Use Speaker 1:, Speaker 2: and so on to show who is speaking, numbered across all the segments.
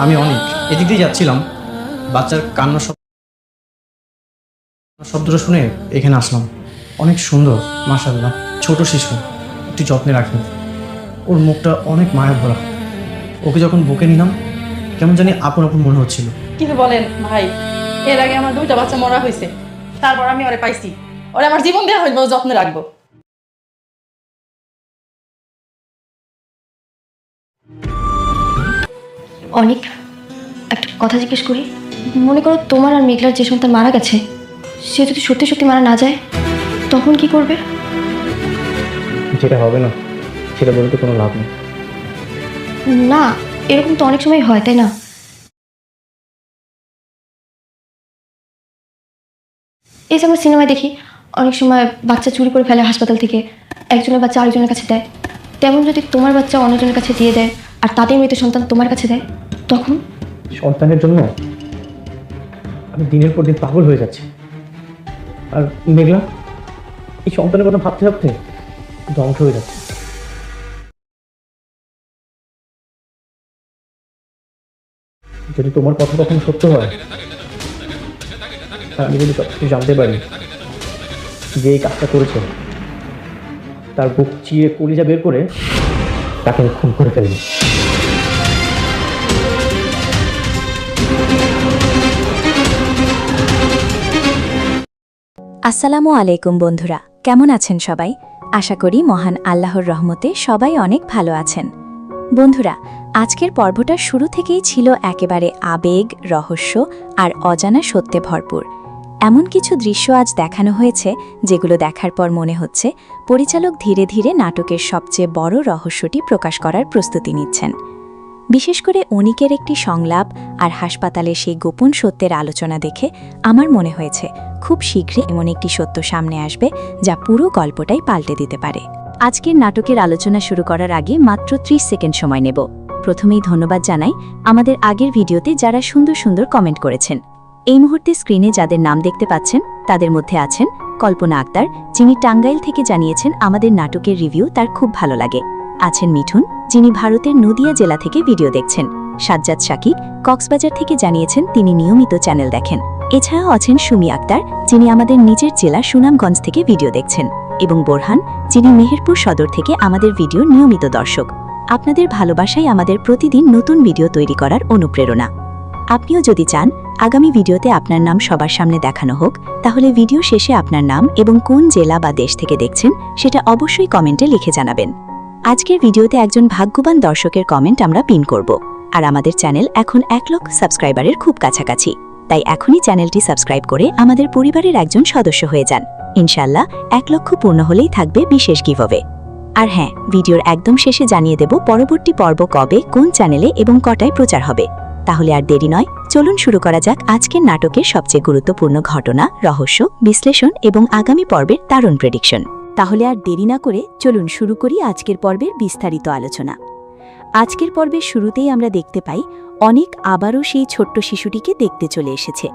Speaker 1: আমি অনেক এদিক দিয়ে যাচ্ছিলাম, বাচ্চার কান্নার শব্দটা শুনে এখানে আসলাম। অনেক সুন্দর, মাশাআল্লাহ, ছোট শিশু, একটু যত্নে রাখেন। ওর মুখটা অনেক মায়া ভরা। ওকে যখন বুকে নিলাম কেমন জানি আপন আপন মনে হচ্ছিল।
Speaker 2: কিন্তু বলেন ভাই, এর আগে আমার 2টা বাচ্চা মরা হয়েছে, তারপর আমি ওরে পাইছি। ওরে আমার জীবন দেওয়া হইল, যত্নে রাখবো।
Speaker 3: অনেক একটা কথা জিজ্ঞেস করি, মনে করো তোমার আর মেঘলার যে সন্তান মারা গেছে, সে যদি সত্যি সত্যি মারা না যায় তখন কি করবে?
Speaker 1: যেটা হবে না সেটা বলতে কোনো লাভ নেই।
Speaker 3: না, এরকম তো অনেক সময় হয়, তাই না? এই যে আমরা সিনেমায় দেখি অনেক সময় বাচ্চা চুরি করে ফেলে হাসপাতাল থেকে, একজনের বাচ্চা আরেকজনের কাছে দেয়। তেমন যদি তোমার বাচ্চা অন্যজনের কাছে দিয়ে দেয় আর তাদের মৃত সন্তান তোমার কাছে দেয়, তখন?
Speaker 1: সন্তানের জন্য আমি দিনের পর দিন পাগল হয়ে যাচ্ছি। আর মেঘলা এই সন্তানের কথা ভাবতে ভাবতে ধ্বংস হয়ে যাচ্ছে। যদি তোমার কথা কখনো সত্য হয়, আর আমি যদি সবকিছু জানতে পারি যে এই কাজটা করেছে, তার বুক চিয়ে কলিজা বের করে তাকে খুন করে ফেলবে।
Speaker 4: আসসালামু আলাইকুম বন্ধুরা, কেমন আছেন সবাই? আশা করি মহান আল্লাহর রহমতে সবাই অনেক ভালো আছেন। বন্ধুরা, আজকের পর্বটা শুরু থেকেই ছিল একেবারে আবেগ, রহস্য আর অজানা সত্যে ভরপুর। এমন কিছু দৃশ্য আজ দেখানো হয়েছে যেগুলো দেখার পর মনে হচ্ছে পরিচালক ধীরে ধীরে নাটকের সবচেয়ে বড় রহস্যটি প্রকাশ করার প্রস্তুতি নিচ্ছেন। বিশেষ করে অনিকের একটি সংলাপ আর হাসপাতালে সেই গোপন সত্যের আলোচনা দেখে আমার মনে হয়েছে খুব শীঘ্রই এমন একটি সত্য সামনে আসবে যা পুরো গল্পটাই পাল্টে দিতে পারে। আজকের নাটকের আলোচনা শুরু করার আগে মাত্র 30 সেকেন্ড সময় নেব। প্রথমেই ধন্যবাদ জানাই আমাদের আগের ভিডিওতে যারা সুন্দর সুন্দর কমেন্ট করেছেন। এই মুহূর্তে স্ক্রিনে যাদের নাম দেখতে পাচ্ছেন তাদের মধ্যে আছেন কল্পনা আক্তার, যিনি টাঙ্গাইল থেকে জানিয়েছেন আমাদের নাটকের রিভিউ তার খুব ভালো লাগে। আছেন মিঠুন, যিনি ভারতের নদিয়া জেলা থেকে ভিডিও দেখছেন। সাজ্জাদ শাকিব কক্সবাজার থেকে জানিয়েছেন তিনি নিয়মিত চ্যানেল দেখেন। এছাড়াও আছেন সুমি আক্তার, যিনি আমাদের নিজের জেলা সুনামগঞ্জ থেকে ভিডিও দেখছেন, এবং বোরহান, যিনি মেহেরপুর সদর থেকে আমাদের ভিডিও নিয়মিত দর্শক। আপনাদের ভালোবাসাই আমাদের প্রতিদিন নতুন ভিডিও তৈরি করার অনুপ্রেরণা। আপনিও যদি চান আগামী ভিডিওতে আপনার নাম সবার সামনে দেখানো হোক, তাহলে ভিডিও শেষে আপনার নাম এবং কোন জেলা বা দেশ থেকে দেখছেন সেটা অবশ্যই কমেন্টে লিখে জানাবেন। আজকের ভিডিওতে একজন ভাগ্যবান দর্শকের কমেন্ট আমরা পিন করব, আর আমাদের চ্যানেল এখন 1 লক্ষ সাবস্ক্রাইবারের খুব কাছাকাছি। তাই এখনই চ্যানেলটি সাবস্ক্রাইব করে আমাদের পরিবারের একজন সদস্য হয়ে যান। ইনশাআল্লাহ 1 লক্ষ পূর্ণ হলেই থাকবে বিশেষ গিভঅ্যাওয়ে। আর হ্যাঁ, ভিডিওর একদম শেষে জানিয়ে দেব পরবর্তী পর্ব কবে, কোন চ্যানেলে এবং কটায় প্রচার হবে। তাহলে আর দেরি নয়, চলুন শুরু করা যাক আজকের নাটকের সবচেয়ে গুরুত্বপূর্ণ ঘটনা, রহস্য, বিশ্লেষণ এবং আগামী পর্বের দারুণ প্রেডিকশন। তাহলে আর দেরি না করে চলুন শুরু করি আজকের পর্বের বিস্তারিত আলোচনা। আজকের পর্বের শুরুতেই আমরা দেখতে পাই অনেক আবারও সেই ছোট্ট শিশুটিকে দেখতে চলে এসেছে।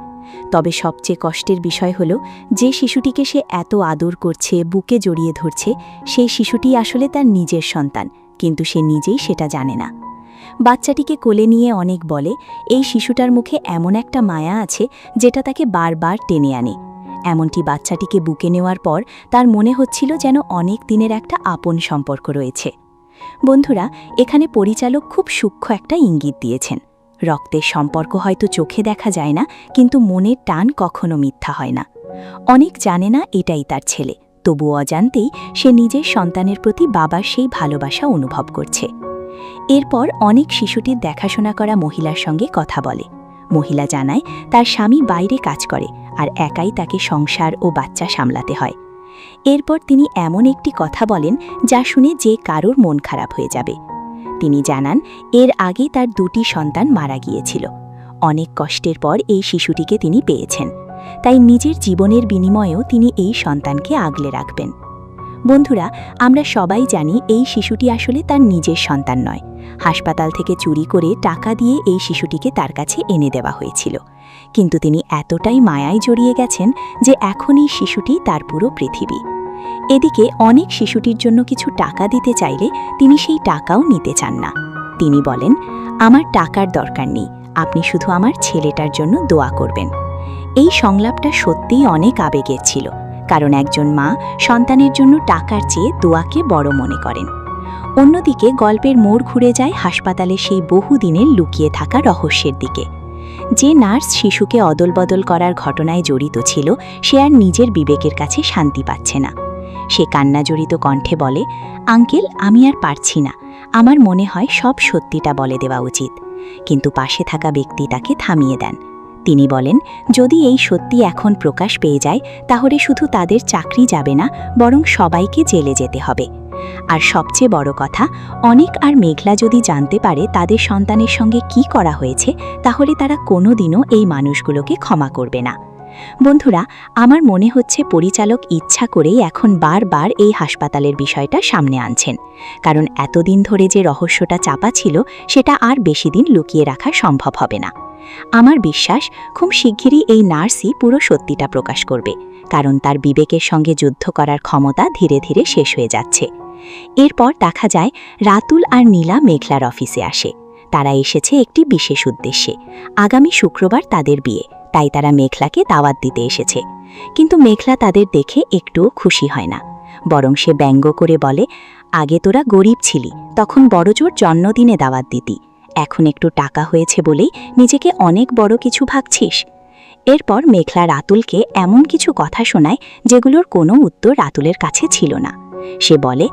Speaker 4: তবে সবচেয়ে কষ্টের বিষয় হলো, যে শিশুটিকে সে এত আদর করছে, বুকে জড়িয়ে ধরছে, সেই শিশুটি আসলে তার নিজের সন্তান, কিন্তু সে নিজেই সেটা জানে না। বাচ্চাটিকে কোলে নিয়ে অনেক বলে এই শিশুটার মুখে এমন একটা মায়া আছে যেটা তাকে বারবার টেনে আনে। এমনটি বাচ্চাটিকে বুকে নেওয়ার পর তার মনে হচ্ছিল যেন অনেক দিনের একটা আপন সম্পর্ক রয়েছে। বন্ধুরা, এখানে পরিচালক খুব সূক্ষ্ম একটা ইঙ্গিত দিয়েছেন। রক্তের সম্পর্ক হয়তো চোখে দেখা যায় না, কিন্তু মনের টান কখনো মিথ্যা হয় না। অনেক জানে না এটাই তার ছেলে, তবু অজান্তেই সে নিজের সন্তানের প্রতি বাবার সেই ভালোবাসা অনুভব করছে। এরপর অনেক শিশুটির দেখাশোনা করা মহিলার সঙ্গে কথা বলে। মহিলা জানায় তার স্বামী বাইরে কাজ করে আর একাই তাকে সংসার ও বাচ্চা সামলাতে হয়। এরপর তিনি এমন একটি কথা বলেন যা শুনে যে কারোর মন খারাপ হয়ে যাবে। তিনি জানান এর আগে তার 2টি সন্তান মারা গিয়েছিল। অনেক কষ্টের পর এই শিশুটিকে তিনি পেয়েছেন, তাই নিজের জীবনের বিনিময়েও তিনি এই সন্তানকে আগলে রাখবেন। বন্ধুরা, আমরা সবাই জানি এই শিশুটি আসলে তার নিজের সন্তান নয়। হাসপাতাল থেকে চুরি করে টাকা দিয়ে এই শিশুটিকে তার কাছে এনে দেওয়া হয়েছিল, কিন্তু তিনি এতটাই মায়ায় জড়িয়ে গেছেন যে এখন এই শিশুটি তার পুরো পৃথিবী। এদিকে অনেক শিশুটির জন্য কিছু টাকা দিতে চাইলে তিনি সেই টাকাও নিতে চান না। তিনি বলেন, আমার টাকার দরকার নেই, আপনি শুধু আমার ছেলেটার জন্য দোয়া করবেন। এই সংলাপটা সত্যিই অনেক আবেগের ছিল, কারণ একজন মা সন্তানের জন্য টাকার চেয়ে দোয়াকে বড় মনে করেন। অন্যদিকে গল্পের মোড় ঘুরে যায় হাসপাতালে সেই বহুদিনের লুকিয়ে থাকা রহস্যের দিকে। যে নার্স শিশুকে অদলবদল করার ঘটনায় জড়িত ছিল, সে আর নিজের বিবেকের কাছে শান্তি পাচ্ছে না। সে কান্নাজড়িত কণ্ঠে বলে, আঙ্কেল, আমি আর পারছি না, আমার মনে হয় সব সত্যিটা বলে দেওয়া উচিত। কিন্তু পাশে থাকা ব্যক্তি তাকে থামিয়ে দেন। তিনি বলেন, যদি এই সত্যি এখন প্রকাশ পেয়ে যায় তাহলে শুধু তাদের চাকরি যাবে না, বরং সবাইকে জেলে যেতে হবে। আর সবচেয়ে বড় কথা, অনেক আর মেঘলা যদি জানতে পারে তাদের সন্তানের সঙ্গে কি করা হয়েছে, তাহলে তারা কোনোদিনও এই মানুষগুলোকে ক্ষমা করবে না। বন্ধুরা, আমার মনে হচ্ছে পরিচালক ইচ্ছা করেই এখন বারবার এই হাসপাতালের বিষয়টা সামনে আনছেন, কারণ এতদিন ধরে যে রহস্যটা চাপা ছিল সেটা আর বেশি দিন লুকিয়ে রাখা সম্ভব হবে না। আমার বিশ্বাস খুব শিগগিরই এই নার্সই পুরো সত্যিটা প্রকাশ করবে, কারণ তার বিবেকের সঙ্গে যুদ্ধ করার ক্ষমতা ধীরে ধীরে শেষ হয়ে যাচ্ছে। এরপর দেখা যায় রাতুল আর নীলা মেঘলার অফিসে আসে। তারা এসেছে একটি বিশেষ উদ্দেশ্যে। আগামী শুক্রবার তাদের বিয়ে, তাই তারা মেঘলাকে দাওয়াত দিতে এসেছে। কিন্তু মেঘলা তাদের দেখে একটুও খুশি হয় না, বরং সে ব্যঙ্গ করে বলে, আগে তোরা গরিব ছিলি, তখন বড়জোর জন্মদিনে দাওয়াত দিতি, এখন একটু টাকা হয়েছে বলেই নিজেকে অনেক বড় কিছু ভাবছিস। এরপর মেঘলা রাতুলকে এমন কিছু কথা শোনায় যেগুলোর কোনো উত্তর রাতুলের কাছে ছিল না। সে বলে,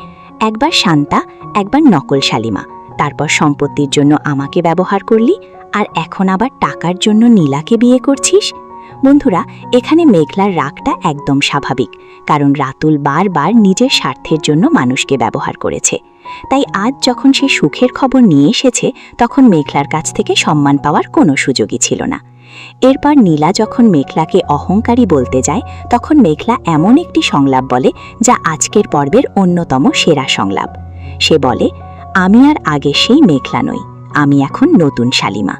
Speaker 4: একবার শান্তা, একবার নকল শালিমা, তারপর সম্পত্তির জন্য আমাকে ব্যবহার করলি, আর এখন আবার টাকার জন্য নীলাকে বিয়ে করছিস। বন্ধুরা, এখানে মেঘলার রাগটা একদম স্বাভাবিক, কারণ রাতুল বারবার নিজের স্বার্থের জন্য মানুষকে ব্যবহার করেছে। তাই আজ যখন সে সুখের খবর নিয়ে এসেছে, তখন মেঘলার কাছ থেকে সম্মান পাওয়ার কোনো সুযোগই ছিল না। এরপর নীলা যখন মেঘলাকে অহংকারী বলতে যায়, তখন মেঘলা এমন একটি সংলাপ বলে যা আজকের পর্বের অন্যতম সেরা সংলাপ। সে বলে, আমি আর আগে সেই মেঘলা নই, আমি এখন নতুন শালিমা।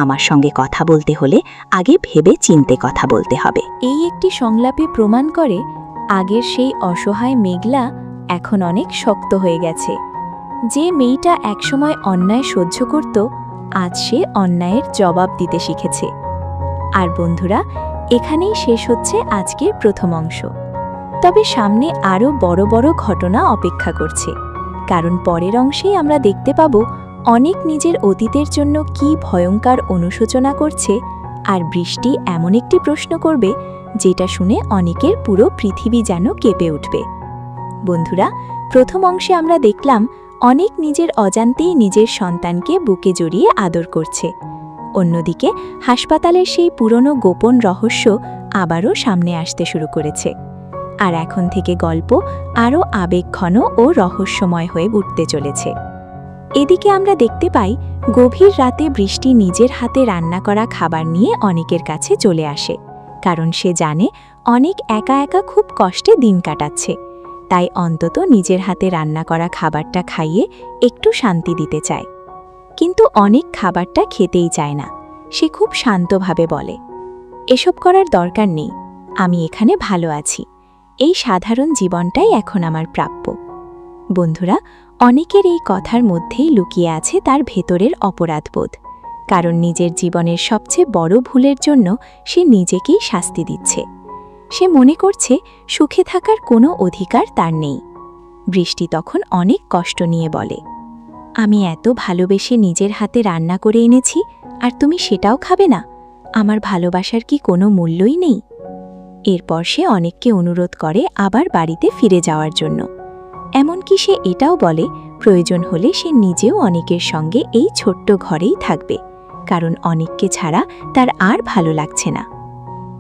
Speaker 4: আমার সঙ্গে কথা বলতে হলে আগে ভেবে চিন্তে কথা বলতে হবে। এই একটি সংলাপে প্রমাণ করে আগের সেই অসহায় মেঘলা এখন অনেক শক্ত হয়ে গেছে। যে মেয়েটা একসময় অন্যায় সহ্য করত, আজ সে অন্যায়ের জবাব দিতে শিখেছে। আর বন্ধুরা, এখানেই শেষ হচ্ছে আজকের প্রথম অংশ। তবে সামনে আরও বড় বড় ঘটনা অপেক্ষা করছে, কারণ পরের অংশেই আমরা দেখতে পাব অনেক নিজের অতীতের জন্য কি ভয়ঙ্কর অনুশোচনা করছে, আর বৃষ্টি এমন একটি প্রশ্ন করবে যেটা শুনে অনেকের পুরো পৃথিবী যেন কেঁপে উঠবে। বন্ধুরা, প্রথম অংশে আমরা দেখলাম অনেক নিজের অজান্তেই নিজের সন্তানকে বুকে জড়িয়ে আদর করছে। অন্যদিকে হাসপাতালের সেই পুরনো গোপন রহস্য আবারও সামনে আসতে শুরু করেছে। আর এখন থেকে গল্প আরও আবেগঘন ও রহস্যময় হয়ে উঠতে চলেছে। এদিকে আমরা দেখতে পাই গভীর রাতে বৃষ্টি নিজের হাতে রান্না করা খাবার নিয়ে অনেকের কাছে চলে আসে, কারণ সে জানে অনেক একা একা খুব কষ্টে দিন কাটাচ্ছে। তাই অন্তত নিজের হাতে রান্না করা খাবারটা খাইয়ে একটু শান্তি দিতে চায়। কিন্তু অনেক খাবারটা খেতেই চায় না। সে খুব শান্তভাবে বলে, এসব করার দরকার নেই, আমি এখানে ভালো আছি, এই সাধারণ জীবনটাই এখন আমার প্রাপ্য। বন্ধুরা, অনেকের এই কথার মধ্যেই লুকিয়ে আছে তার ভেতরের অপরাধবোধ, কারণ নিজের জীবনের সবচেয়ে বড় ভুলের জন্য সে নিজেকেই শাস্তি দিচ্ছে। সে মনে করছে সুখে থাকার কোনো অধিকার তার নেই। বৃষ্টি তখন অনেক কষ্ট নিয়ে বলে, আমি এত ভালোবেসে নিজের হাতে রান্না করে এনেছি, আর তুমি সেটাও খাবে না? আমার ভালোবাসার কি কোনো মূল্যই নেই? এরপর সে অনেককে অনুরোধ করে আবার বাড়িতে ফিরে যাওয়ার জন্য। এমনকি সে এটাও বলে প্রয়োজন হলে সে নিজেও অনেকের সঙ্গে এই ছোট্ট ঘরেই থাকবে, কারণ অনেককে ছাড়া তার আর ভালো লাগছে না।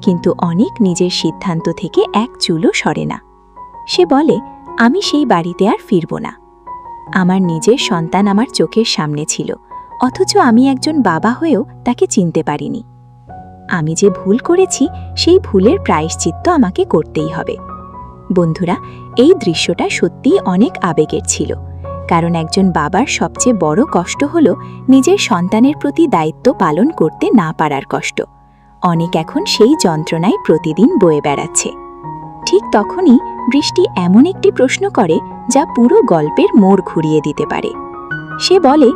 Speaker 4: কিন্তু অনেক নিজের সিদ্ধান্ত থেকে এক চুলও সরে না। সে বলে, আমি সেই বাড়িতে আর ফিরব না। আমার নিজের সন্তান আমার চোখের সামনে ছিল, অথচ আমি একজন বাবা হয়েও তাকে চিনতে পারিনি। আমি যে ভুল করেছি সেই ভুলের প্রায়শ্চিত্ত আমাকে করতেই হবে। বন্ধুরা, এই দৃশ্যটা সত্যিই অনেক আবেগের ছিল, কারণ একজন বাবার সবচেয়ে বড় কষ্ট হল নিজের সন্তানের প্রতি দায়িত্ব পালন করতে না পারার কষ্ট। অনেক এখন সেই যন্ত্রণায় প্রতিদিন বয়ে বেড়াচ্ছে। ঠিক তখনই বৃষ্টি এমন একটি প্রশ্ন করে যা পুরো গল্পের মোড় ঘুরিয়ে দিতে পারে। সে বলে,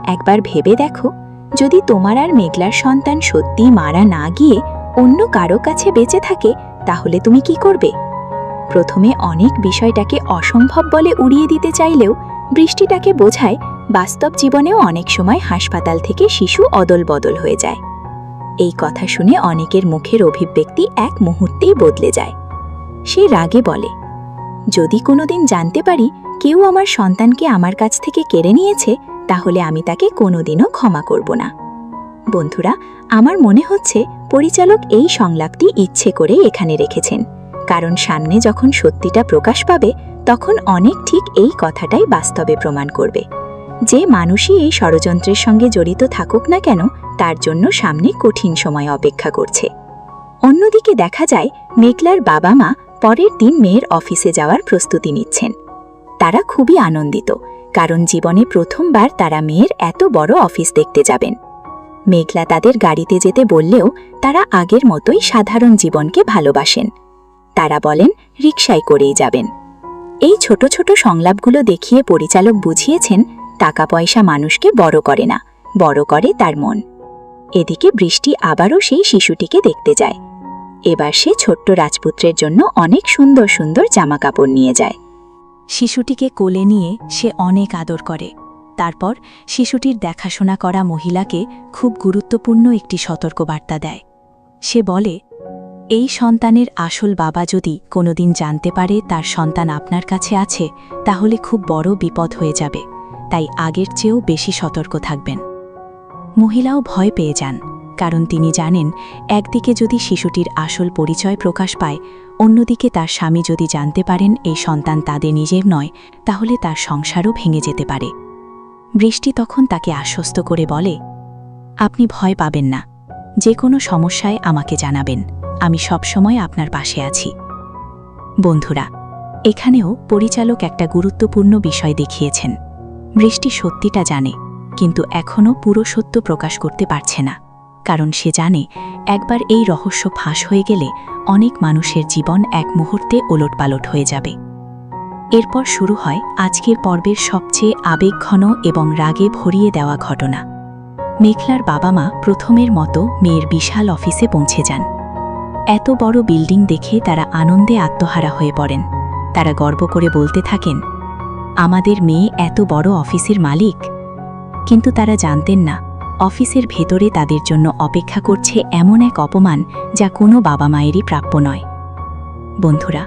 Speaker 4: একবার ভেবে দেখো, যদি তোমার আর মেঘলার সন্তান সত্যি মারা না গিয়ে অন্য কারো কাছে বেঁচে থাকে, তাহলে তুমি কি করবে? প্রথমে অনেক বিষয়টাকে অসম্ভব বলে উড়িয়ে দিতে চাইলেও বৃষ্টিটাকে বোঝায় বাস্তব জীবনেও অনেক সময় হাসপাতাল থেকে শিশু অদল বদল হয়ে যায়। এই কথা শুনে অনেকের মুখের অভিব্যক্তি এক মুহূর্তেই বদলে যায়। সে রাগে বলে, যদি কোনোদিন জানতে পারি কেউ আমার সন্তানকে আমার কাছ থেকে কেড়ে নিয়েছে, তাহলে আমি তাকে কোনোদিনও ক্ষমা করব না। বন্ধুরা, আমার মনে হচ্ছে পরিচালক এই সংলাপটি ইচ্ছে করে এখানে রেখেছেন, কারণ সামনে যখন সত্যিটা প্রকাশ পাবে তখন অনেক ঠিক এই কথাটাই বাস্তবে প্রমাণ করবে। যে মানুষই এই ষড়যন্ত্রের সঙ্গে জড়িত থাকুক না কেন, তার জন্য সামনে কঠিন সময় অপেক্ষা করছে। অন্যদিকে দেখা যায় মেঘলার বাবা মা পরের দিন মেয়ের অফিসে যাওয়ার প্রস্তুতি নিচ্ছেন। তারা খুবই আনন্দিত, কারণ জীবনে প্রথমবার তারা মেয়ের এত বড় অফিস দেখতে যাবেন। মেঘলা তাদের গাড়িতে যেতে বললেও তারা আগের মতোই সাধারণ জীবনকে ভালোবাসেন। তারা বলেন রিকশায় করেই যাবেন। এই ছোট ছোট সংলাপগুলো দেখিয়ে পরিচালক বুঝিয়েছেন, টাকা পয়সা মানুষকে বড় করে না, বড় করে তার মন। এদিকে বৃষ্টি আবারও সেই শিশুটিকে দেখতে যায়। এবার সে ছোট্ট রাজপুত্রের জন্য অনেক সুন্দর সুন্দর জামাকাপড় নিয়ে যায়। শিশুটিকে কোলে নিয়ে সে অনেক আদর করে। তারপর শিশুটির দেখাশোনা করা মহিলাকে খুব গুরুত্বপূর্ণ একটি সতর্কবার্তা দেয়। সে বলে, এই সন্তানের আসল বাবা যদি কোনোদিন জানতে পারে তার সন্তান আপনার কাছে আছে, তাহলে খুব বড় বিপদ হয়ে যাবে, তাই আগের চেয়েও বেশি সতর্ক থাকবেন। মহিলাও ভয় পেয়ে যান, কারণ তিনি জানেন একদিকে যদি শিশুটির আসল পরিচয় প্রকাশ পায়, অন্যদিকে তার স্বামী যদি জানতে পারেন এই সন্তান তাদের নিজের নয়, তাহলে তার সংসারও ভেঙে যেতে পারে। বৃষ্টি তখন তাকে আশ্বস্ত করে বলে, আপনি ভয় পাবেন না, যে কোনো সমস্যায় আমাকে জানাবেন, আমি সবসময় আপনার পাশে আছি। বন্ধুরা, এখানেও পরিচালক একটা গুরুত্বপূর্ণ বিষয় দেখিয়েছেন। বৃষ্টি সত্যিটা জানে, কিন্তু এখনও পুরো সত্য প্রকাশ করতে পারছে না, কারণ সে জানে একবার এই রহস্য ফাঁস হয়ে গেলে অনেক মানুষের জীবন এক মুহূর্তে ওলটপালট হয়ে যাবে। এরপর শুরু হয় আজকের পর্বের সবচেয়ে আবেগঘন এবং রাগে ভরিয়ে দেওয়া ঘটনা। মেঘলার বাবা মা প্রথমের মতো মেয়ের বিশাল অফিসে পৌঁছে যান। এত বড় বিল্ডিং দেখে তারা আনন্দে আত্মহারা হয়ে পড়েন। তারা গর্ব করে বলতে থাকেন, আমাদের মেয়ে এত বড় অফিসের মালিক। কিন্তু তারা জানতেন না, অফিসের ভেতরে তাদের জন্য অপেক্ষা করছে এমন এক অপমান যা কোনো বাবা মায়েরই প্রাপ্য নয়। বন্ধুরা,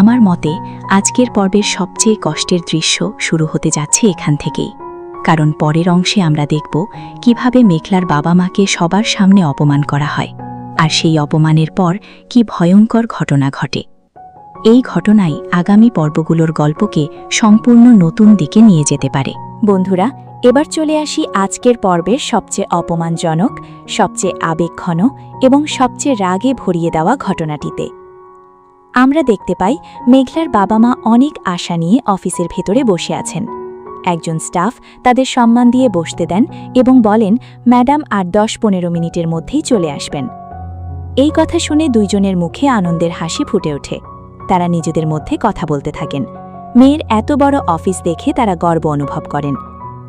Speaker 4: আমার মতে আজকের পর্বের সবচেয়ে কষ্টের দৃশ্য শুরু হতে যাচ্ছে এখান থেকেই, কারণ পরের অংশে আমরা দেখব কিভাবে মেঘলার বাবা মাকে সবার সামনে অপমান করা হয়, আর সেই অপমানের পর কি ভয়ঙ্কর ঘটনা ঘটে। এই ঘটনাই আগামী পর্বগুলোর গল্পকে সম্পূর্ণ নতুন দিকে নিয়ে যেতে পারে। বন্ধুরা, এবার চলে আসি আজকের পর্বের সবচেয়ে অপমানজনক, সবচেয়ে আবেগঘন এবং সবচেয়ে রাগে ভরিয়ে দেওয়া ঘটনাটিতে। আমরা দেখতে পাই মেঘলার বাবা মা অনেক আশা নিয়ে অফিসের ভেতরে বসে আছেন। একজন স্টাফ তাদের সম্মান দিয়ে বসতে দেন এবং বলেন, ম্যাডাম আর 10-15 মিনিটের মধ্যেই চলে আসবেন। এই কথা শুনে দুইজনের মুখে আনন্দের হাসি ফুটে ওঠে। তারা নিজেদের মধ্যে কথা বলতে থাকেন। মেয়ের এত বড় অফিস দেখে তারা গর্ব অনুভব করেন।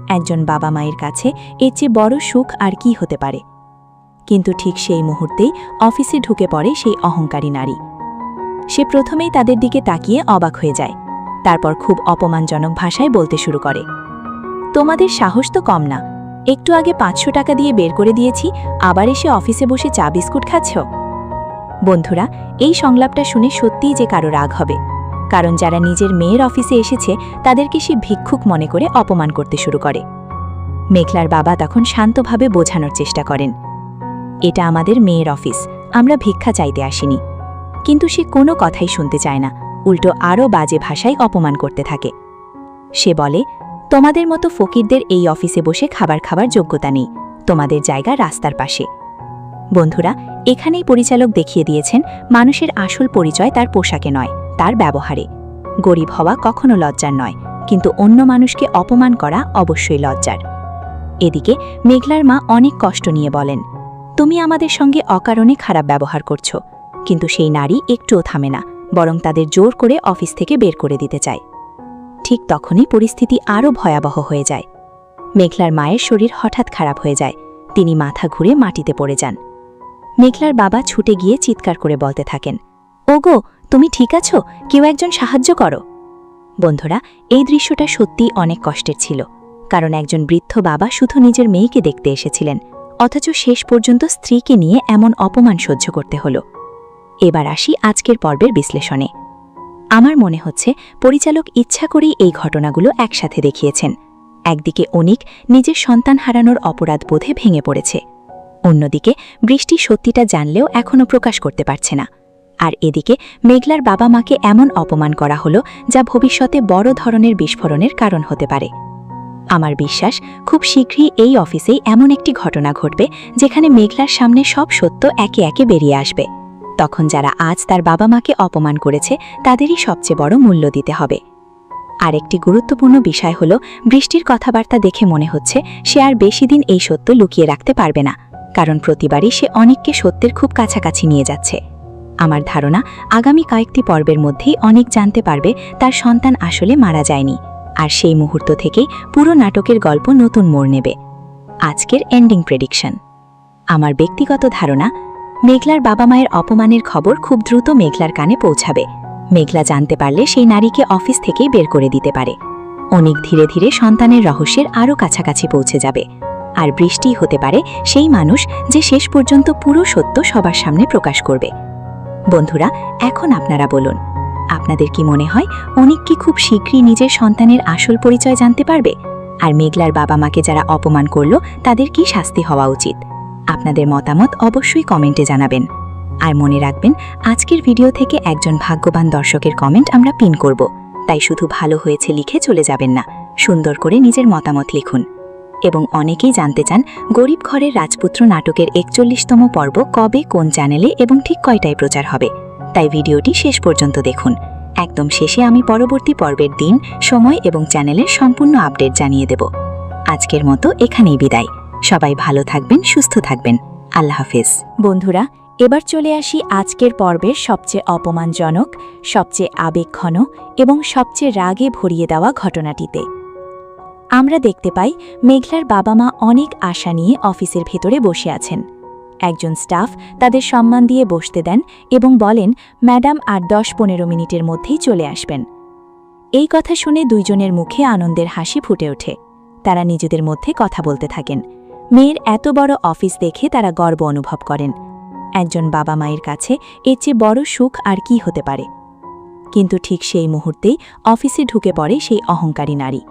Speaker 4: একজন বাবা মায়ের কাছে এর চেয়ে বড় সুখ আর কি হতে পারে। কিন্তু ঠিক সেই মুহূর্তেই অফিসে ঢুকে পড়ে সেই অহংকারী নারী। সে প্রথমেই তাদের দিকে তাকিয়ে অবাক হয়ে যায়, তারপর খুব অপমানজনক ভাষায় বলতে শুরু করে, তোমাদের সাহস তো কম না, একটু আগে 500 টাকা দিয়ে বের করে দিয়েছি, আবার এসে অফিসে বসে চা বিস্কুট খাচ্ছ। বন্ধুরা, এই সংলাপটা শুনে সত্যিই যে কারো রাগ হবে, কারণ যারা নিজের মেয়ের অফিসে এসেছে তাদেরকে সে ভিক্ষুক মনে করে অপমান করতে শুরু করে। মেঘলার বাবা তখন শান্তভাবে বোঝানোর চেষ্টা করেন, এটা আমাদের মেয়ের অফিস, আমরা ভিক্ষা চাইতে আসিনি। কিন্তু সে কোনো কথাই শুনতে চায় না, উল্টো আরও বাজে ভাষায় অপমান করতে থাকে। সে বলে, তোমাদের মতো ফকিরদের এই অফিসে বসে খাবার খাবার যোগ্যতা নেই, তোমাদের জায়গা রাস্তার পাশে। বন্ধুরা, এখানেই পরিচালক দেখিয়ে দিয়েছেন মানুষের আসল পরিচয় তার পোশাকে নয়, তার ব্যবহারে। গরিব হওয়া কখনো লজ্জার নয়, কিন্তু অন্য মানুষকে অপমান করা অবশ্যই লজ্জার। এদিকে মেঘলার মা অনেক কষ্ট নিয়ে বলেন, তুমি আমাদের সঙ্গে অকারণে খারাপ ব্যবহার করছো। কিন্তু সেই নারী একটুও থামে না, বরং তাদের জোর করে অফিস থেকে বের করে দিতে চায়। ঠিক তখনই পরিস্থিতি আরও ভয়াবহ হয়ে যায়। মেঘলার মায়ের শরীর হঠাৎ খারাপ হয়ে যায়। তিনি মাথা ঘুরে মাটিতে পড়ে যান। মেঘলার বাবা ছুটে গিয়ে চিৎকার করে বলতে থাকেন, ওগো, তুমি ঠিক আছো? কেউ একজন সাহায্য করো। বন্ধুরা, এই দৃশ্যটা সত্যিই অনেক কষ্টের ছিল, কারণ একজন বৃদ্ধ বাবা শুধু নিজের মেয়েকে দেখতে এসেছিলেন, অথচ শেষ পর্যন্ত স্ত্রীকে নিয়ে এমন অপমান সহ্য করতে হলো। এবার আসি আজকের পর্বের বিশ্লেষণে। আমার মনে হচ্ছে পরিচালক ইচ্ছা করেই এই ঘটনাগুলো একসাথে দেখিয়েছেন। একদিকে অনিক নিজের সন্তান হারানোর অপরাধ বোধে ভেঙে পড়েছে, অন্যদিকে বৃষ্টি সত্যিটা জানলেও এখনও প্রকাশ করতে পারছে না, আর এদিকে মেঘলার বাবা মাকে এমন অপমান করা হলো যা ভবিষ্যতে বড় ধরনের বিস্ফোরণের কারণ হতে পারে। আমার বিশ্বাস খুব শীঘ্রই এই অফিসেই এমন একটি ঘটনা ঘটবে যেখানে মেঘলার সামনে সব সত্য একে একে বেরিয়ে আসবে। তখন যারা আজ তার বাবা মাকে অপমান করেছে তাদেরই সবচেয়ে বড় মূল্য দিতে হবে। আরেকটি গুরুত্বপূর্ণ বিষয় হল, বৃষ্টির কথাবার্তা দেখে মনে হচ্ছে সে আর বেশি দিন এই সত্য লুকিয়ে রাখতে পারবে না, কারণ প্রতিবারই সে অনেককে সত্যের খুব কাছাকাছি নিয়ে যাচ্ছে। আমার ধারণা আগামী কয়েকটি পর্বের মধ্যেই অনেক জানতে পারবে তার সন্তান আসলে মারা যায়নি, আর সেই মুহূর্ত থেকেই পুরো নাটকের গল্প নতুন মোড় নেবে। আজকের এন্ডিং প্রেডিকশন। আমার ব্যক্তিগত ধারণা, মেঘলার বাবা মায়ের অপমানের খবর খুব দ্রুত মেঘলার কানে পৌঁছাবে। মেঘলা জানতে পারলে সেই নারীকে অফিস থেকেই বের করে দিতে পারে। অনেক ধীরে ধীরে সন্তানের রহস্যের আরও কাছাকাছি পৌঁছে যাবে, আর বৃষ্টি হতে পারে সেই মানুষ যে শেষ পর্যন্ত পুরো সত্য সবার সামনে প্রকাশ করবে। বন্ধুরা, এখন আপনারা বলুন, আপনাদের কি মনে হয় অনিক কি খুব শীঘ্রই নিজের সন্তানের আসল পরিচয় জানতে পারবে? আর মেঘলার বাবা মাকে যারা অপমান করলো তাদের কি শাস্তি হওয়া উচিত? আপনাদের মতামত অবশ্যই কমেন্টে জানাবেন। আর মনে রাখবেন, আজকের ভিডিও থেকে একজন ভাগ্যবান দর্শকের কমেন্ট আমরা পিন করব, তাই শুধু ভালো হয়েছে লিখে চলে যাবেন না, সুন্দর করে নিজের মতামত লিখুন। এবং অনেকেই জানতে চান গরিব ঘরের রাজপুত্র নাটকের ৪১তম পর্ব কবে, কোন চ্যানেলে এবং ঠিক কয়টায় প্রচার হবে, তাই ভিডিওটি শেষ পর্যন্ত দেখুন। একদম শেষে আমি পরবর্তী পর্বের দিন, সময় এবং চ্যানেলের সম্পূর্ণ আপডেট জানিয়ে দেব। আজকের মতো এখানেই বিদায়। সবাই ভালো থাকবেন, সুস্থ থাকবেন। আল্লাহ হাফেজ। বন্ধুরা, এবার চলে আসি আজকের পর্বের সবচেয়ে অপমানজনক, সবচেয়ে আবেগঘন এবং সবচেয়ে রাগে ভরিয়ে দেওয়া ঘটনাটিতে। আমরা দেখতে পাই মেঘলার বাবা মা অনেক আশা নিয়ে অফিসের ভেতরে বসে আছেন। একজন স্টাফ তাদের সম্মান দিয়ে বসতে দেন এবং বলেন, ম্যাডাম আর ১০-১৫ মিনিটের মধ্যেই চলে আসবেন। এই কথা শুনে দুইজনের মুখে আনন্দের হাসি ফুটে ওঠে। তারা নিজেদের মধ্যে কথা বলতে থাকেন। মেয়ের এত বড় অফিস দেখে তারা গর্ব অনুভব করেন। একজন বাবা মায়ের কাছে এর চেয়ে বড় সুখ আর কি হতে পারে? কিন্তু ঠিক সেই মুহূর্তেই অফিসে ঢুকে পড়ে সেই অহংকারী নারী।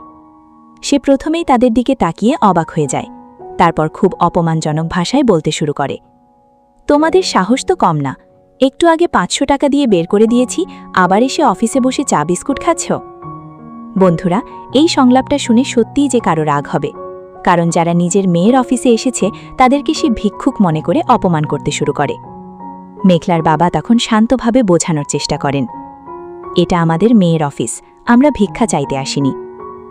Speaker 4: সে প্রথমেই তাদের দিকে তাকিয়ে অবাক হয়ে যায়, তারপর খুব অপমানজনক ভাষায় বলতে শুরু করে, তোমাদের সাহস তো কম না, একটু আগে ৫০০ টাকা দিয়ে বের করে দিয়েছি, আবার এসে অফিসে বসে চা বিস্কুট খাচ্ছ? বন্ধুরা, এই সংলাপটা শুনে সত্যিই যে কারো রাগ হবে, কারণ যারা নিজের মেয়ের অফিসে এসেছে তাদেরকে সে ভিক্ষুক মনে করে অপমান করতে শুরু করে। মেঘলার বাবা তখন শান্তভাবে বোঝানোর চেষ্টা করেন, এটা আমাদের মেয়ের অফিস, আমরা ভিক্ষা চাইতে আসিনি।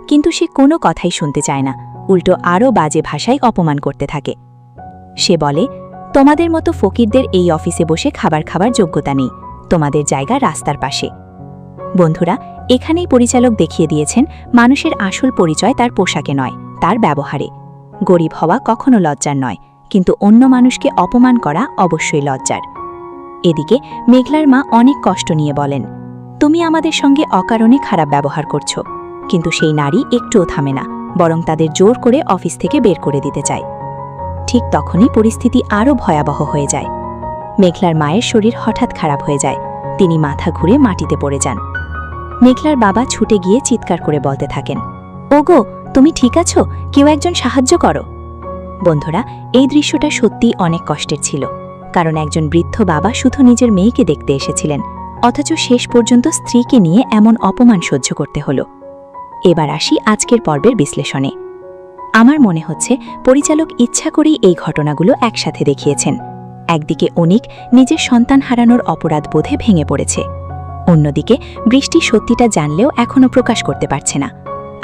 Speaker 4: কিন্তু সে কোনো কথাই শুনতে চায় না, উল্টো আরও বাজে ভাষায় অপমান করতে থাকে। সে বলে, তোমাদের মতো ফকিরদের এই অফিসে বসে খাবার খাবার যোগ্যতা নেই, তোমাদের জায়গা রাস্তার পাশে। বন্ধুরা, এখানেই পরিচালক দেখিয়ে দিয়েছেন মানুষের আসল পরিচয় তার পোশাকে নয়, তার ব্যবহারে। গরিব হওয়া কখনো লজ্জার নয়, কিন্তু অন্য মানুষকে অপমান করা অবশ্যই লজ্জার। এদিকে মেঘলার মা অনেক কষ্ট নিয়ে বলেন, তুমি আমাদের সঙ্গে অকারণে খারাপ ব্যবহার করছো। কিন্তু সেই নারী একটুও থামে না, বরং তাদের জোর করে অফিস থেকে বের করে দিতে চায়। ঠিক তখনই পরিস্থিতি আরও ভয়াবহ হয়ে যায়। মেঘলার মায়ের শরীর হঠাৎ খারাপ হয়ে যায়, তিনি মাথা ঘুরে মাটিতে পড়ে যান। মেঘলার বাবা ছুটে গিয়ে চিৎকার করে বলতে থাকেন, ওগো, তুমি ঠিক আছো? কেউ একজন সাহায্য করো। বন্ধুরা, এই দৃশ্যটা সত্যিই অনেক কষ্টের ছিল, কারণ একজন বৃদ্ধ বাবা শুধু নিজের মেয়েকে দেখতে এসেছিলেন, অথচ শেষ পর্যন্ত স্ত্রীকে নিয়ে এমন অপমান সহ্য করতে হলো। এবার আসি আজকের পর্বের বিশ্লেষণে। আমার মনে হচ্ছে পরিচালক ইচ্ছা করেই এই ঘটনাগুলো একসাথে দেখিয়েছেন। একদিকে অনিক নিজের সন্তান হারানোর অপরাধ বোধে ভেঙে পড়েছে, অন্যদিকে বৃষ্টি সত্যিটা জানলেও এখনও প্রকাশ করতে পারছে না,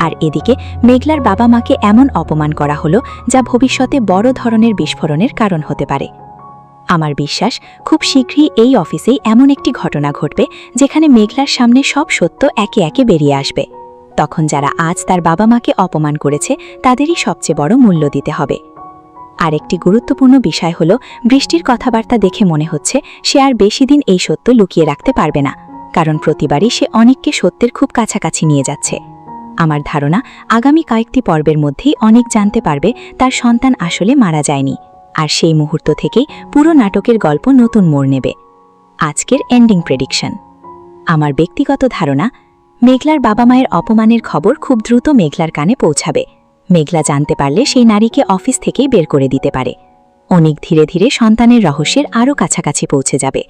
Speaker 4: আর এদিকে মেঘলার বাবা মাকে এমন অপমান করা হলো যা ভবিষ্যতে বড় ধরনের বিস্ফোরণের কারণ হতে পারে। আমার বিশ্বাস খুব শীঘ্রই এই অফিসেই এমন একটি ঘটনা ঘটবে যেখানে মেঘলার সামনে সব সত্য একে একে বেরিয়ে আসবে। তখন যারা আজ তার বাবা মাকে অপমান করেছে তাদেরই সবচেয়ে বড় মূল্য দিতে হবে। আরেকটি গুরুত্বপূর্ণ বিষয় হলো, বৃষ্টির কথাবার্তা দেখে মনে হচ্ছে সে আর বেশি দিন এই সত্য লুকিয়ে রাখতে পারবে না, কারণ প্রতিবারই সে অনেককে সত্যের খুব কাছাকাছি নিয়ে যাচ্ছে। আমার ধারণা আগামী কয়েকটি পর্বের মধ্যেই অনেক জানতে পারবে তার সন্তান আসলে মারা যায়নি, আর সেই মুহূর্ত থেকেই পুরো নাটকের গল্প নতুন মোড় নেবে। আজকের এন্ডিং প্রেডিকশন। আমার ব্যক্তিগত ধারণা, মেঘলার বাবা মায়ের অপমানের খবর খুব দ্রুত মেঘলার কানে পৌঁছাবে। মেঘলা জানতে পারলে সেই নারীকে অফিস থেকেই বের করে দিতে পারে। অনেক ধীরে ধীরে সন্তানের রহস্যের আরও কাছাকাছি পৌঁছে যাবে,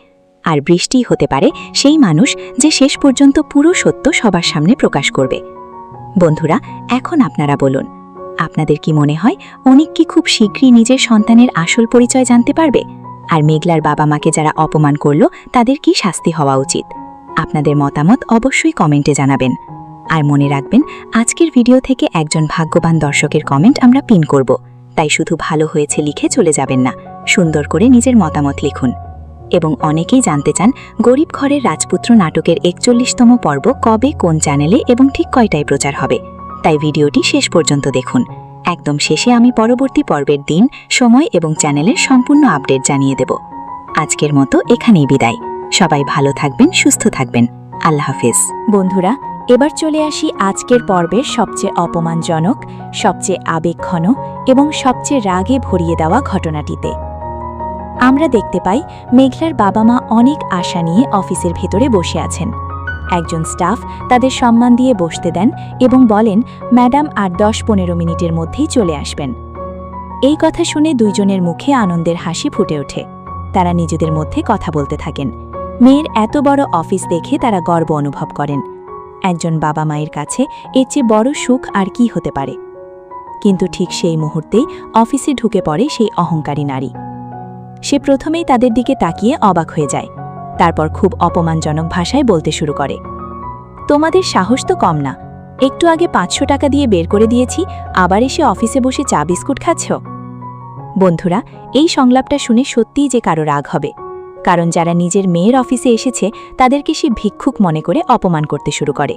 Speaker 4: আর বৃষ্টি হতে পারে সেই মানুষ যে শেষ পর্যন্ত পুরো সত্য সবার সামনে প্রকাশ করবে। বন্ধুরা, এখন আপনারা বলুন, আপনাদের কি মনে হয় অনিক কি খুব শীঘ্রই নিজের সন্তানের আসল পরিচয় জানতে পারবে? আর মেঘলার বাবা মাকে যারা অপমান করল তাদের কি শাস্তি হওয়া উচিত? আপনাদের মতামত অবশ্যই কমেন্টে জানাবেন। আর মনে রাখবেন, আজকের ভিডিও থেকে একজন ভাগ্যবান দর্শকের কমেন্ট আমরা পিন করব, তাই শুধু ভালো হয়েছে লিখে চলে যাবেন না, সুন্দর করে নিজের মতামত লিখুন। এবং অনেকেই জানতে চান গরিব ঘরের রাজপুত্র নাটকের ৪১তম পর্ব কবে, কোন চ্যানেলে এবং ঠিক কয়টায় প্রচার হবে, তাই ভিডিওটি শেষ পর্যন্ত দেখুন। একদম শেষে আমি পরবর্তী পর্বের দিন, সময় এবং চ্যানেলের সম্পূর্ণ আপডেট জানিয়ে দেব। আজকের মতো এখানেই বিদায়। সবাই ভালো থাকবেন, সুস্থ থাকবেন। আল্লাহ হাফেজ। বন্ধুরা, এবার চলে আসি আজকের পর্বের সবচেয়ে অপমানজনক, সবচেয়ে আবেগঘন এবং সবচেয়ে রাগে ভরিয়ে দেওয়া ঘটনাটিতে। আমরা দেখতে পাই মেঘলার বাবা মা অনেক আশা নিয়ে অফিসের ভেতরে বসে আছেন। একজন স্টাফ তাদের সম্মান দিয়ে বসতে দেন এবং বলেন, ম্যাডাম আর ১০-১৫ মিনিটের মধ্যেই চলে আসবেন। এই কথা শুনে দুইজনের মুখে আনন্দের হাসি ফুটে ওঠে। তারা নিজেদের মধ্যে কথা বলতে থাকেন। মেয়ের এত বড় অফিস দেখে তারা গর্ব অনুভব করেন। একজন বাবা মায়ের কাছে এর চেয়ে বড় সুখ আর কি হতে পারে? কিন্তু ঠিক সেই মুহূর্তেই অফিসে ঢুকে পড়ে সেই অহংকারী নারী। সে প্রথমেই তাদের দিকে তাকিয়ে অবাক হয়ে যায়, তারপর খুব অপমানজনক ভাষায় বলতে শুরু করে, তোমাদের সাহস তো কম না, একটু আগে ৫০০ টাকা দিয়ে বের করে দিয়েছি, আবার এসে অফিসে বসে চা বিস্কুট খাচ্ছ? বন্ধুরা, এই সংলাপটা শুনে সত্যিই যে কারো রাগ হবে, কারণ যারা নিজের মেয়ের অফিসে এসেছে তাদেরকে সে ভিক্ষুক মনে করে অপমান করতে শুরু করে।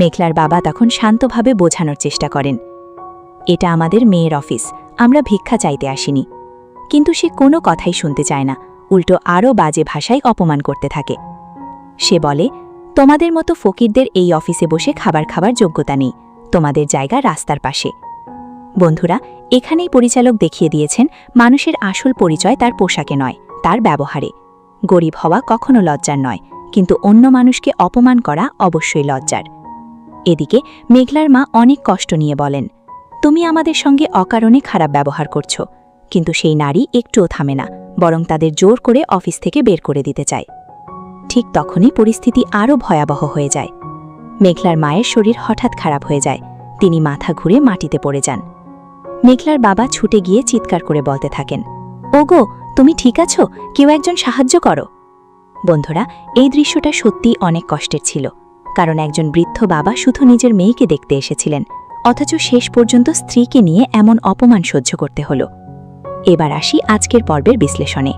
Speaker 4: মেঘলার বাবা তখন শান্তভাবে বোঝানোর চেষ্টা করেন, এটা আমাদের মেয়ের অফিস, আমরা ভিক্ষা চাইতে আসিনি। কিন্তু সে কোনো কথাই শুনতে চায় না, উল্টো আরও বাজে ভাষায় অপমান করতে থাকে। সে বলে, তোমাদের মতো ফকিরদের এই অফিসে বসে খাবার খাবার যোগ্যতা নেই, তোমাদের জায়গা রাস্তার পাশে। বন্ধুরা, এখানেই পরিচালক দেখিয়ে দিয়েছেন মানুষের আসল পরিচয় তার পোশাকে নয়, তার ব্যবহারে। গরিব হওয়া কখনো লজ্জার নয়, কিন্তু অন্য মানুষকে অপমান করা অবশ্যই লজ্জার। এদিকে মেঘলার মা অনেক কষ্ট নিয়ে বলেন, তুমি আমাদের সঙ্গে অকারণে খারাপ ব্যবহার করছো। কিন্তু সেই নারী একটুও থামে না, বরং তাদের জোর করে অফিস থেকে বের করে দিতে চায়। ঠিক তখনই পরিস্থিতি আরও ভয়াবহ হয়ে যায়। মেঘলার মায়ের শরীর হঠাৎ খারাপ হয়ে যায়, তিনি মাথা ঘুরে মাটিতে পড়ে যান। মেঘলার বাবা ছুটে গিয়ে চিৎকার করে বলতে থাকেন, ওগো, তুমি ঠিক আছো? কেউ একজন সাহায্য করো। বন্ধুরা, এই দৃশ্যটা সত্যিই অনেক কষ্টের ছিল, কারণ একজন বৃদ্ধ বাবা শুধু নিজের মেয়েকে দেখতে এসেছিলেন, অথচ শেষ পর্যন্ত স্ত্রীকে নিয়ে এমন অপমান সহ্য করতে হলো। এবার আসি আজকের পর্বের বিশ্লেষণে।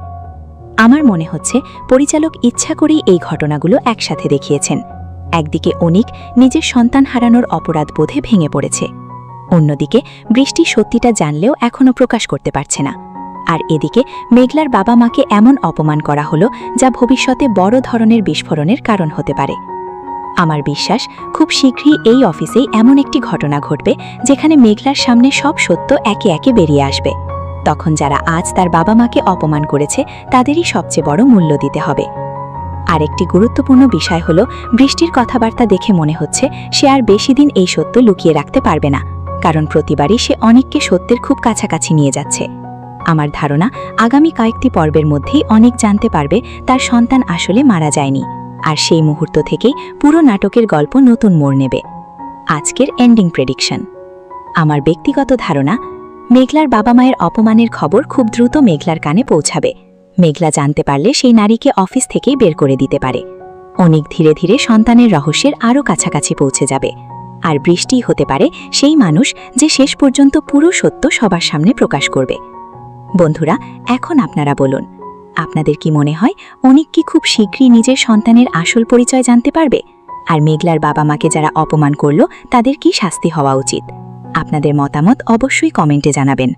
Speaker 4: আমার মনে হচ্ছে পরিচালক ইচ্ছা করেই এই ঘটনাগুলো একসাথে দেখিয়েছেন। একদিকে অনিক নিজের সন্তান হারানোর অপরাধ বোধে ভেঙে পড়েছে, অন্যদিকে বৃষ্টি সত্যিটা জানলেও এখনও প্রকাশ করতে পারছে না, আর এদিকে মেঘলার বাবা মাকে এমন অপমান করা হলো যা ভবিষ্যতে বড় ধরনের বিস্ফোরণের কারণ হতে পারে। আমার বিশ্বাস খুব শীঘ্রই এই অফিসেই এমন একটি ঘটনা ঘটবে যেখানে মেঘলার সামনে সব সত্য একে একে বেরিয়ে আসবে। তখন যারা আজ তার বাবা মাকে অপমান করেছে তাদেরই সবচেয়ে বড় মূল্য দিতে হবে। আরেকটি গুরুত্বপূর্ণ বিষয় হলো, বৃষ্টির কথাবার্তা দেখে মনে হচ্ছে সে আর বেশি দিন এই সত্য লুকিয়ে রাখতে পারবে না, কারণ প্রতিবারই সে অনেককে সত্যের খুব কাছাকাছি নিয়ে যাচ্ছে। আমার ধারণা আগামী কয়েকটি পর্বের মধ্যেই অনেক জানতে পারবে তার সন্তান আসলে মারা যায়নি, আর সেই মুহূর্ত থেকেই পুরো নাটকের গল্প নতুন মোড় নেবে। আজকের এন্ডিং প্রেডিকশন। আমার ব্যক্তিগত ধারণা, মেঘলার বাবা মায়ের অপমানের খবর খুব দ্রুত মেঘলার কানে পৌঁছাবে। মেঘলা জানতে পারলে সেই নারীকে অফিস থেকেই বের করে দিতে পারে। অনেক ধীরে ধীরে সন্তানের রহস্যের আরও কাছাকাছি পৌঁছে যাবে, আর বৃষ্টি হতে পারে সেই মানুষ যে শেষ পর্যন্ত পুরো সত্য সবার সামনে প্রকাশ করবে। বন্ধুরা, এখন আপনারা বলুন, আপনাদের কি মনে হয় অনিক কি খুব শীঘ্রই নিজের সন্তানের আসল পরিচয় জানতে পারবে? আর মেঘলার বাবা মাকে যারা অপমান করলো তাদের কি শাস্তি হওয়া উচিত? আপনাদের মতামত অবশ্যই কমেন্টে জানাবেন।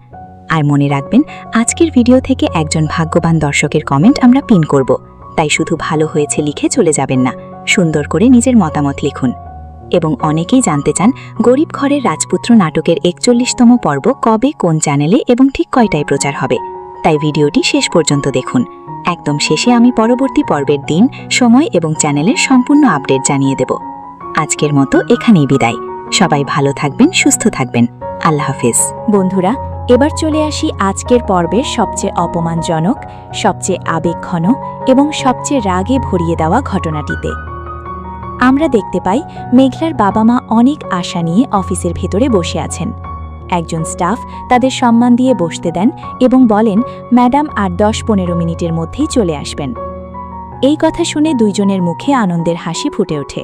Speaker 4: আর মনে রাখবেন, আজকের ভিডিও থেকে একজন ভাগ্যবান দর্শকের কমেন্ট আমরা পিন করব, তাই শুধু ভালো হয়েছে লিখে চলে যাবেন না, সুন্দর করে নিজের মতামত লিখুন। এবং অনেকেই জানতে চান গরিব ঘরের রাজপুত্র নাটকের 41তম পর্ব কবে, কোন চ্যানেলে এবং ঠিক কয়টায় প্রচার হবে, তাই ভিডিওটি শেষ পর্যন্ত দেখুন। একদম শেষে আমি পরবর্তী পর্বের দিন, সময় এবং চ্যানেলের সম্পূর্ণ আপডেট জানিয়ে দেব। আজকের মতো এখানেই বিদায়। সবাই ভালো থাকবেন, সুস্থ থাকবেন। আল্লাহ হাফেজ। বন্ধুরা, এবার চলে আসি আজকের পর্বের সবচেয়ে অপমানজনক, সবচেয়ে আবেগঘন এবং সবচেয়ে রাগে ভরিয়ে দেওয়া ঘটনাটিতে। আমরা দেখতে পাই মেঘলার বাবা মা অনেক আশা নিয়ে অফিসের ভেতরে বসে আছেন। একজন স্টাফ তাদের সম্মান দিয়ে বসতে দেন এবং বলেন, ম্যাডাম আর 10-15 মিনিটের মধ্যেই চলে আসবেন। এই কথা শুনে দুইজনের মুখে আনন্দের হাসি ফুটে ওঠে।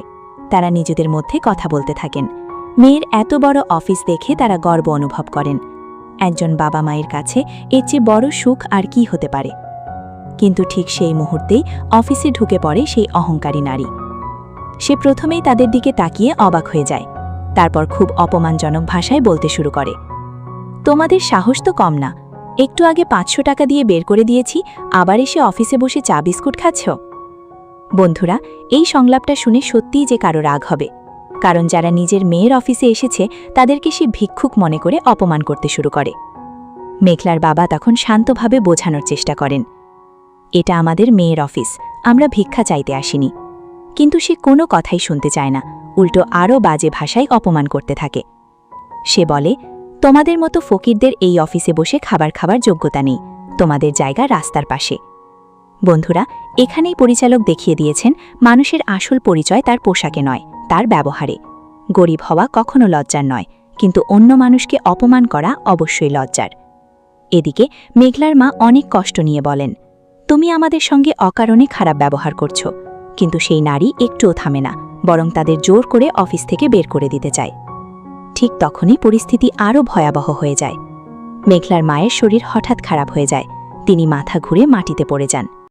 Speaker 4: তারা নিজেদের মধ্যে কথা বলতে থাকেন। মেয়ের এত বড় অফিস দেখে তারা গর্ব অনুভব করেন। একজন বাবা মায়ের কাছে এর চেয়ে বড় সুখ আর কি হতে পারে? কিন্তু ঠিক সেই মুহূর্তেই অফিসে ঢুকে পড়ে সেই অহংকারী নারী। সে প্রথমেই তাদের দিকে তাকিয়ে অবাক হয়ে যায়, তারপর খুব অপমানজনক ভাষায় বলতে শুরু করে, তোমাদের সাহস তো কম না, একটু আগে 500 টাকা দিয়ে বের করে দিয়েছি, আবার এসে অফিসে বসে চা বিস্কুট খাচ্ছ? বন্ধুরা, এই সংলাপটা শুনে সত্যিই যে কারো রাগ হবে, কারণ যারা নিজের মেয়ের অফিসে এসেছে তাদেরকে সে ভিক্ষুক মনে করে অপমান করতে শুরু করে। মেঘলার বাবা তখন শান্তভাবে বোঝানোর চেষ্টা করেন, এটা আমাদের মেয়ের অফিস, আমরা ভিক্ষা চাইতে আসিনি। কিন্তু সে কোনো কথাই শুনতে চায় না, উল্টো আরও বাজে ভাষায় অপমান করতে থাকে। সে বলে, তোমাদের মতো ফকিরদের এই অফিসে বসে খাবার খাবার যোগ্যতা নেই, তোমাদের জায়গা রাস্তার পাশে। বন্ধুরা, এখানেই পরিচালক দেখিয়ে দিয়েছেন মানুষের আসল পরিচয় তার পোশাকে নয়, তার ব্যবহারে। গরিব হওয়া কখনো লজ্জার নয়, কিন্তু অন্য মানুষকে অপমান করা অবশ্যই লজ্জার। এদিকে মেঘলার মা অনেক কষ্ট নিয়ে বলেন, তুমি আমাদের সঙ্গে অকারণে খারাপ ব্যবহার করছো। কিন্তু সেই নারী একটুও থামে না, বরং তাদের জোর করে অফিস থেকে বের করে দিতে চায়। ঠিক তখনই পরিস্থিতি আরও ভয়াবহ হয়ে যায়। মেঘলার মায়ের শরীর হঠাৎ খারাপ হয়ে যায়, তিনি মাথা ঘুরে মাটিতে পড়ে যান।